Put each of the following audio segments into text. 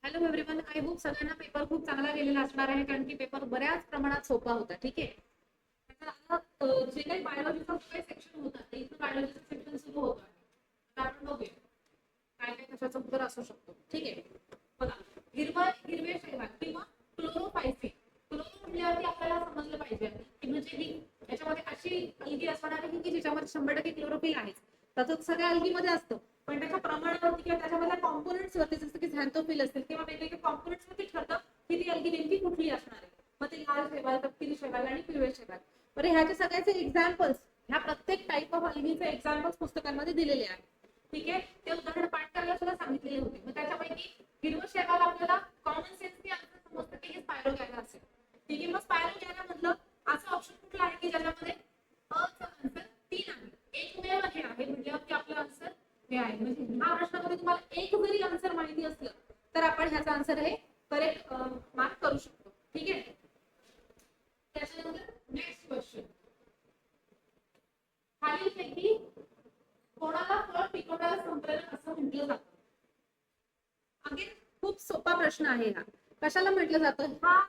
Hello everyone, I hope सगळ्यांना paper खूप चांगला गेलेला असणार आहे, कारण की पेपर बऱ्याच प्रमाणात सोपा होता. ठीक आहे. जे काही बायोलॉजीचं काही सेक्शन होतं ते इथं बायोलॉजीचं सेक्शन सुरू होतं. आता आपण बघूया काय काय कशाचं उत्तर असू शकतो. ठीक आहे. बघा, हिरवे शैवाल किंवा क्लोरोफायसिन. क्लोरो म्हटल्यावरती आपल्याला समजलं पाहिजे की म्हणजे ही याच्यामध्ये अशी अल्गी असणार आहे की ज्याच्यामध्ये 100% क्लोरोफिल आहे. तसंच सगळ्या अल्गीमध्ये असतं, पण त्याच्या प्रमाणावरती किंवा त्याच्यामधल्या कॉम्पोनंट्स वरती, जसं की झॅन्थोफिल असेल किंवा वेगवेगळे कॉम्पोनंट्स वरती ठरतं की ती अल्गी नेमकी कुठली असणार आहे. मग ते लाल शैवाल, तपकिरी शैवाल आणि पिवळे शैवाल. बरं, ह्याचे सगळ्याचे एक्झाम्पल्स, ह्या प्रत्येक टाईप ऑफ अल्गीचे एक्झाम्पल्स पुस्तकांमध्ये दिलेले आहेत. ठीक आहे. ते उदाहरण पाठ करायला सुद्धा सांगितलेले होते. मग त्याच्यापैकी हिरवं शैवाल आपल्याला कॉमन सेन्सनी आन्सर समजतं की हे स्पायरोगॅरा असेल. ठीक आहे. मग स्पायरोगॅरा मधलं असं ऑप्शन कुठलं आहे की ज्याच्यामध्ये अचं आन्सर 3 आहे. एकमेव हे आहे म्हटल्यावरती आपलं आन्सर हे आहे. म्हणजे ह्या प्रश्नामध्ये तुम्हाला एक जरी आन्सर माहिती असलं तर आपण ह्याचा आन्सर हे करेक्ट मार्क करू शकतो. ठीक आहे. त्याच्यानंतर नेक्स्ट क्वेश्चन, खालीलपैकी कोणाला फळ पिकवणारं संप्रेरक असं म्हटलं जातं? अगेन खूप सोपा प्रश्न आहे हा. कशाला म्हटलं जातं? हा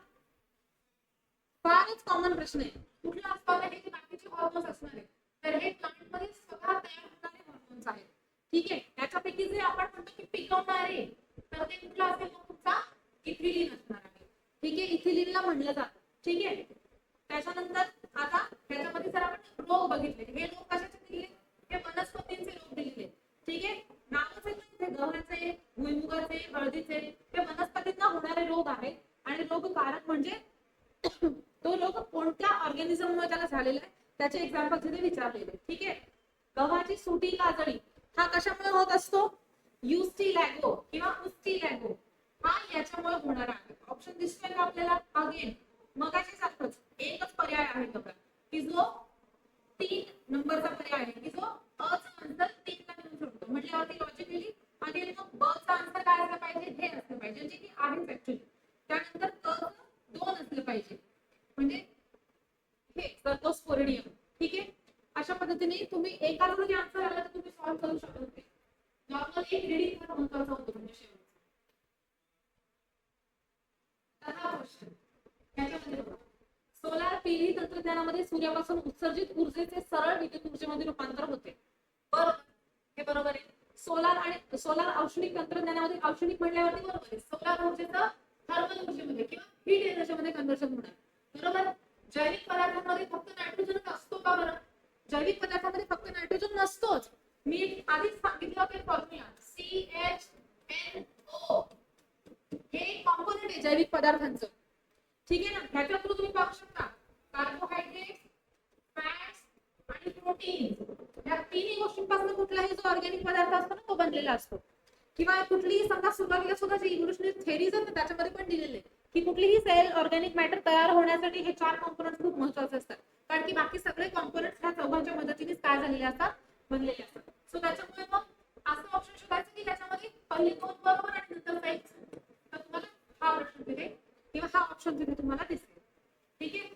फारच कॉमन प्रश्न आहे. कुठला असणार आहे की बाकीचे हॉर्मोन्स असणार आहेत? तर हे प्लांट मध्ये स्वतः तयार होणारे हॉर्मोन्स आहेत. ठीक आहे. त्याच्यापैकी जे आपण म्हणतो की पिकवणारे, तर ते कुठला असेल? मग तुमचा इथिलीन असणार आहे. ठीक आहे. इथिलीनला म्हणलं जातं. ठीक आहे. त्याच्यानंतर आता त्याच्यामध्ये जर आपण रोग बघितले, हे रोग कशाचे दिले? हे वनस्पतींचे रोग दिले. ठीक आहे. नावच आहे गव्हाचे, भुईमुगाचे, हळदीचे, हे वनस्पतींना होणारे रोग आहेत. आणि रोगकारक म्हणजे तो रोग कोणत्या ऑर्गॅनिझममुळे त्याला झालेला आहे त्याचे एक्झाम्पल तिथे विचारलेले. ठीक आहे. गव्हाची सुटी काजळी हा कशामुळे होत असतो? युस्टिलॅगो किंवा उस्टिलॅगो हा याच्यामुळे होणार आहे. ऑप्शन दिसतोय का आपल्याला? अगेन मगाशी सारखंच एकच पर्याय आहे बघा, की जो 3 नंबरचा पर्याय आहे, की जो अचा आन्सर 3 ला देऊ शकतो. म्हटल्यावरती लॉजिकली अगेन मग ब चा आन्सर काय असलं पाहिजे? हे असलं पाहिजे, जे की आहेच ऍक्च्युली. त्यानंतर क 2 असलं पाहिजे, म्हणजे हे सर्कोस्पोरिडियम. ठीक आहे. अशा पद्धतीने तुम्ही एकाचा जरी आन्सर आला तर तुम्ही सॉल्व्ह करू शकत होते. नॉर्मल एक रीडिंग फार महत्त्वाचं होतं म्हणजे शेवटचं. तर हा क्वेश्चन याच्यामध्ये बघा, सोलार पीव्ही तंत्रज्ञानामध्ये सूर्यापासून उत्सर्जित ऊर्जेचे सरळ विद्युत ऊर्जेमध्ये रूपांतर होते. बरोबर, हे बरोबर आहे. सोलार औष्णिक तंत्रज्ञानामध्ये औष्णिक म्हणल्यावरती बरोबर आहे. सोलार ऊर्जेचं थर्मल ऊर्जेमध्ये किंवा हीट एनर्जीमध्ये कन्व्हर्जन होणार. बरोबर. जैविक पदार्थांमध्ये फक्त नायट्रोजन असतो का बरं? जैविक पदार्थांमध्ये फक्त नायट्रोजन नसतोच. मी आधीच सांगितलं ते फॉर्म्युला CHNO हे कॉम्पोनंट आहे जैविक पदार्थांचं. ठीक आहे ना. ह्याच्या थ्रू तुम्ही पाहू शकता कार्बोहायड्रेट, फॅट्स आणि प्रोटीन या तिन्ही गोष्टींपासून कुठलाही जो ऑर्गॅनिक पदार्थ असतो ना तो बनलेला असतो. किंवा कुठलीही समजा सुरुवातीला सुद्धा जी इव्होल्युशनरी थेरीज आहेत त्याच्यामध्ये पण दिलेले की कुठलीही सेल ऑर्गॅनिक मॅटर तयार होण्यासाठी हे 4 कॉम्पोनंट खूप महत्त्वाचे असतात. कारण की बाकी सगळे कॉम्पोनंट्स ह्या चौघांच्या मदतीनेच काय झालेले असतात? बनलेले असतात. सो त्याच्यामुळे मग असं ऑप्शन शोधायचं की त्याच्यामध्ये पहिली 2 बरोबर आणि नंतरचा एक. तर तुम्हाला हा प्रश्न तिथे किंवा हा ऑप्शन तिथे तुम्हाला दिसेल. ठीक आहे.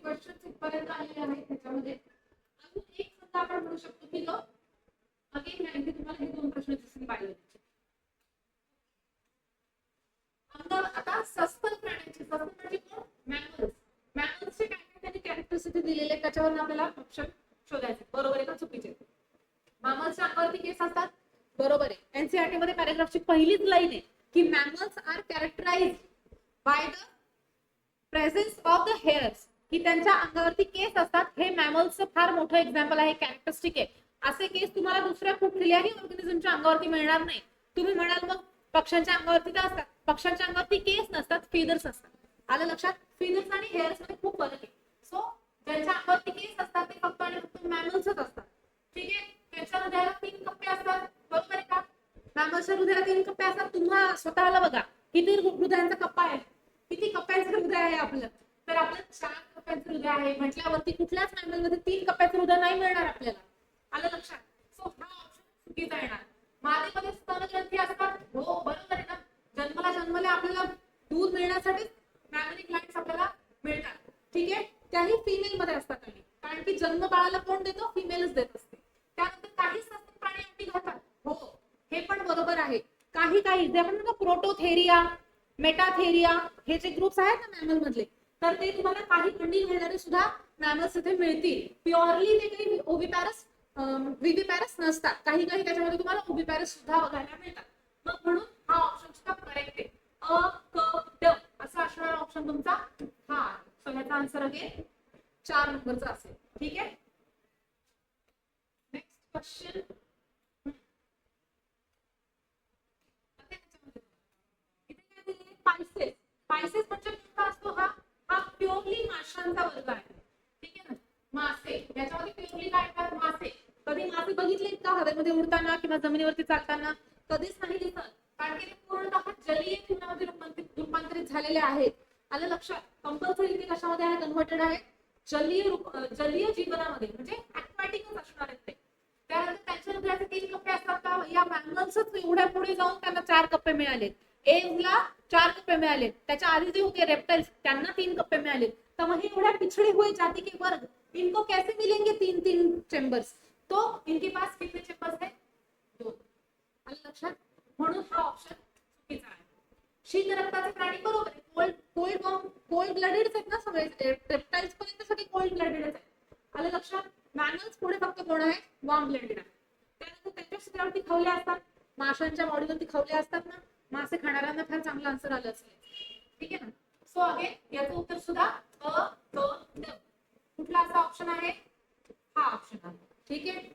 क्वेश्चन इथपर्यंत आलेले आहेत. त्याच्यामध्ये अजून एक सुद्धा आपण म्हणू शकतो की जो अगेन या इथे तुम्हाला हे 2 प्रश्न दिसतील पाहिजे. आता सस्तन प्राण्यांची, सस्तन म्हणजे कोण? मॅमल्स. मॅमल्सचे काय काय त्यांनी कॅरेक्टरिस्टिक दिलेले त्याच्यावर आपल्याला ऑप्शन शोधायचे. बरोबर आहे का चुकीचे? मॅमल्सच्या अंगावरती केस असतात. बरोबर आहे. एनसीईआरटी मध्ये पॅराग्राफची पहिलीच लाईन आहे की mammals are characterised by the presence of the hairs, की त्यांच्या अंगावरती केस असतात. हे मॅमल्सचं फार मोठं एक्झाम्पल आहे, कॅरेक्टरिस्टिक आहे. असे केस तुम्हाला दुसऱ्या कुठल्याही ऑर्गॅनिझमच्या अंगावरती मिळणार नाही. तुम्ही म्हणाल मग पक्ष्यांच्या अंगावरती तर असतात. पक्ष्यांच्या अंगावरती केस नसतात, फिदर्स असतात. आलं लक्षात? फिदर्स आणि हेअर्स मध्ये खूप फरक आहे. सो ज्यांच्या अंगावरती केस असतात ते फक्त आणि फक्त मॅमल्सच असतात. ठीक आहे. त्यांच्या हृदयाला 3 कप्पे असतात. बरोबर आहे का? मॅमल्सच्या हृदयाला 3 कप्पे असतात. तुम्हा स्वतःला बघा किती हृदयांचा कप्पा आहे, किती कप्प्यांचं हृदय आहे आपलं? तर आपलं 4 कप्प्यांचं हृदय आहे. म्हटल्यावरती कुठल्याच मॅमलमध्ये 3 कप्प्यांचं हृदय नाही मिळणार आपल्याला. आलं लक्षात? सो हा ऑप्शन चुकीचा येणार. मादीमध्ये स्तनग्रंथी असतात. हो बरोबर आहे ना. जन्मला आपल्याला दूध मिळण्यासाठी मॅमरी ग्लँड्स आपल्याला मिळतात. ठीक आहे. त्याही फिमेल मध्ये असतात. कारण की जन्म बाळाला कोण देतो? फिमेलच देत असते. त्यानंतर काही सस्तन प्राणी अंडी घालतात. हो, काही काही जे आपण म्हणतो प्रोटोथेरिया, मेटाथेरिया हे जे ग्रुप्स आहेत ना मॅमल मधले, तर ते तुम्हाला काही अंडी घालणारे सुद्धा मॅमल्स इथे मिळतील. प्युअरली ते काही ओव्हिपॅरस विव्हिपॅरस नसतात, काही काही त्याच्यामध्ये तुम्हाला ओव्हिपॅरस सुद्धा बघायला मिळतात. मग म्हणून हा ऑप्शन सुद्धा करेक्ट आहे. अ क ड असा असणारा ऑप्शन तुमचा हा. सो ह्याचा आन्सर अगेन 4 नंबरचा असेल. ठीक आहे. Next question. पायसेस. पायसेस म्हणजे कोणता असतो हा? हा प्युअरली माशांचा वर्ग आहे. ठीक आहे ना. मासे, याच्यामध्ये प्युअरली काय येतात? मासे. कधी मासे बघितलेत का हवेमध्ये उडताना किंवा जमिनीवरती चालताना? कधीच नाही दिसत, कारण की ते पूर्णतः जलीय जीवनामध्ये रूपांतरित झालेले आहेत. आलं लक्षात? कंपल्सरी ते कशामध्ये आहे? कन्व्हर्टेड आहे जलीय जीवनामध्ये, म्हणजे ऍक्वाटिकच असणार आहेत ते. त्यानंतर त्यांच्या हृदयाचे 3 कप्पे असतात का? या मॅमल्सच एवढ्या पुढे जाऊन त्यांना 4 कप्पे मिळाले. एव्हला 4 कप्पे मिळाले. त्याच्या आधी जे होते रेप्टाइल्स त्यांना 3 कप्पे मिळाले. तर मग हे एवढ्या पिछड़े हुए जाति के वर्ग इनको कैसे मिलेंगे 3-3 चेंबर्स? तो इनके पास कितने चेंबर्स है? 2. आलं लक्षात? म्हणून हा ऑप्शन चुकीचा आहे. शीत रक्ताचे प्राणी बरोबर आहे. कोल्ड ब्लडेड आहेत ना सगळे रेप्टाइल्स पर्यंत सगळे कोल्ड ब्लडेड आहेत. आलं लक्षात? मॅमल्स पुढे फक्त कोण आहे? वॉर्म ब्लडेड आहे. त्यानंतर त्यांच्या शरीरावरती खवल्या असतात, माशांच्या बॉडीवरती खवल्या असतात ना. मासे खाणाऱ्यांना फार चांगलं आन्सर आलं असेल. ठीक आहे ना. सो अगेन याचं उत्तर सुद्धा अ क ड. कुठला असा ऑप्शन आहे? हा ऑप्शन आहे. ठीक आहे.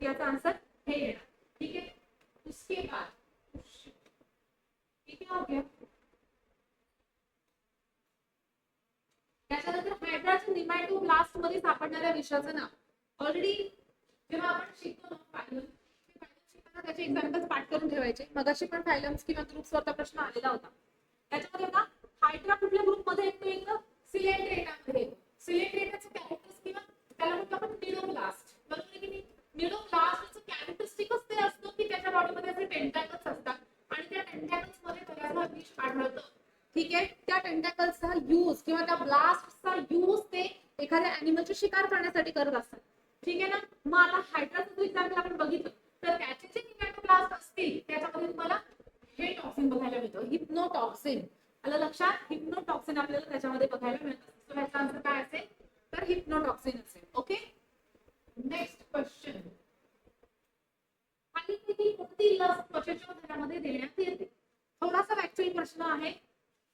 याचा आन्सर हे येणार. ठीक आहे. उसके बाद ठीक है. हो गया. त्याच्यानंतर हायड्राच्या निमॅटोब्लास्ट मध्ये सापडणाऱ्या विषाचं नाव. ऑलरेडी जेव्हा आपण शिकतो ना फायलम, त्याचे एक्झाम्पल्स पाठ करून ठेवायचे. मगाशी पण फायलम्स किंवा ग्रुप्स वरचा प्रश्न आलेला होता. त्याच्यामध्ये ना हायड्रा कुठल्या ग्रुप मध्ये येतो? एक सिलेंड्रेटा मध्ये येतो. सिलेंड्रेटाचं कॅरेक्टर्स किंवा त्याला म्हणतो आपण निडोब्लास्ट. बरोबर आहे की नाही? निडोब्लास्टचं कॅरेक्टरिस्टिकच ते असतं की त्याच्या बॉडीमध्ये असे टेंटॅकल्स असतात आणि त्या टेंटॅकल्स मध्ये बऱ्याचदा विष आढळतं. ठीक आहे. त्या टेंटॅकल्सचा यूज किंवा त्या ब्लास्टचा यूज ते एखाद्या अॅनिमलची शिकार करण्यासाठी करत असतात. ठीक आहे ना. मग आता हायड्राचं जर एक्झाम्पल आपण बघितलं तर त्याचे जे निमॅटोब्लास्ट असतील त्याच्यामध्ये तुम्हाला हे टॉक्सिन बघायला मिळतं, हिप्नोटॉक्सिन. आलं लक्षात? हिप्नोटॉक्सिन आपल्याला त्याच्यामध्ये बघायला मिळतं. सो ह्याचा आन्सर काय असेल? तर हिप्नोटॉक्सिन असेल. ओके. Next question. खालीलपैकी कोणती लस त्वचेच्या धड्यामध्ये देण्यात येते? थोडासा ऍक्च्युअल प्रश्न आहे.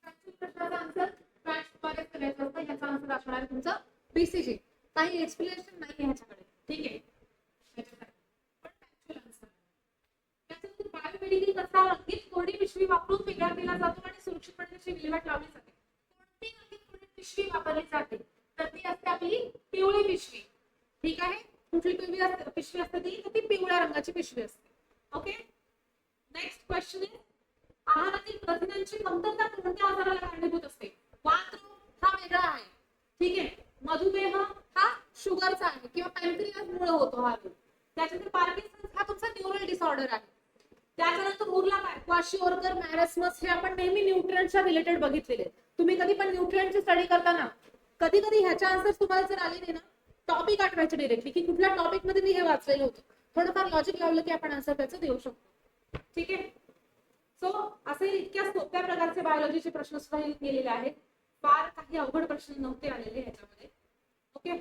ऍक्च्युअल प्रश्नाचा आन्सर द्वारे करायचा असतं. याचा आन्सर असणार आहे तुमचं बीसीजी. काही एक्सप्लेनेशन नाही ह्याच्याकडे. ठीक आहे. बायोमेडिकल कचरा रंगीत कोरडी पिशवी वापरून वेगळा केला जातो आणि सुरक्षितपणे त्याची विल्हेवाट लावली जाते. कोणती रंगीत कोरडी पिशवी वापरली जाते? तर ती असते आपली पिवळी पिशवी. ठीक आहे. कुठली पिशवी असते ती? तर ती पिवळ्या रंगाची पिशवी असते. ओके. नेक्स्ट क्वेश्चन इज आहारातील प्रथिनांची कमतरता कोणत्या आजाराला कारणीभूत असते? वातरोग हा वेगळा आहे. ठीक आहे. मधुमेह हा शुगरचा आहे किंवा पॅनक्रियासमुळे होतो हा रोग. त्याच्यानंतर पार्किन्सन्स हा तुमचा न्यूरल डिसऑर्डर आहे. त्याच्यानंतर उरला काय? क्वाशिओर्कर, मॅरस्मस हे आपण नेहमी न्यूट्रिएंटच्या रिलेटेड बघितलेले. तुम्ही कधी पण न्यूट्रिएंटची स्टडी करताना कधी कधी ह्याच्या आन्सर्स तुम्हाला जर आले नाही ना, टॉपिक आठवायचे डायरेक्टली की कुठल्या टॉपिक मध्ये मी हे वाचलेलं होतं. थोडंफार लॉजिक लावलं की आपण आन्सर त्याचं देऊ शकतो. ठीक आहे. सो असे इतक्या सोप्या प्रकारचे बायोलॉजीचे प्रश्न सुद्धा गेलेले आहेत. फार काही अवघड प्रश्न नव्हते आलेले ह्याच्यामध्ये. ओके.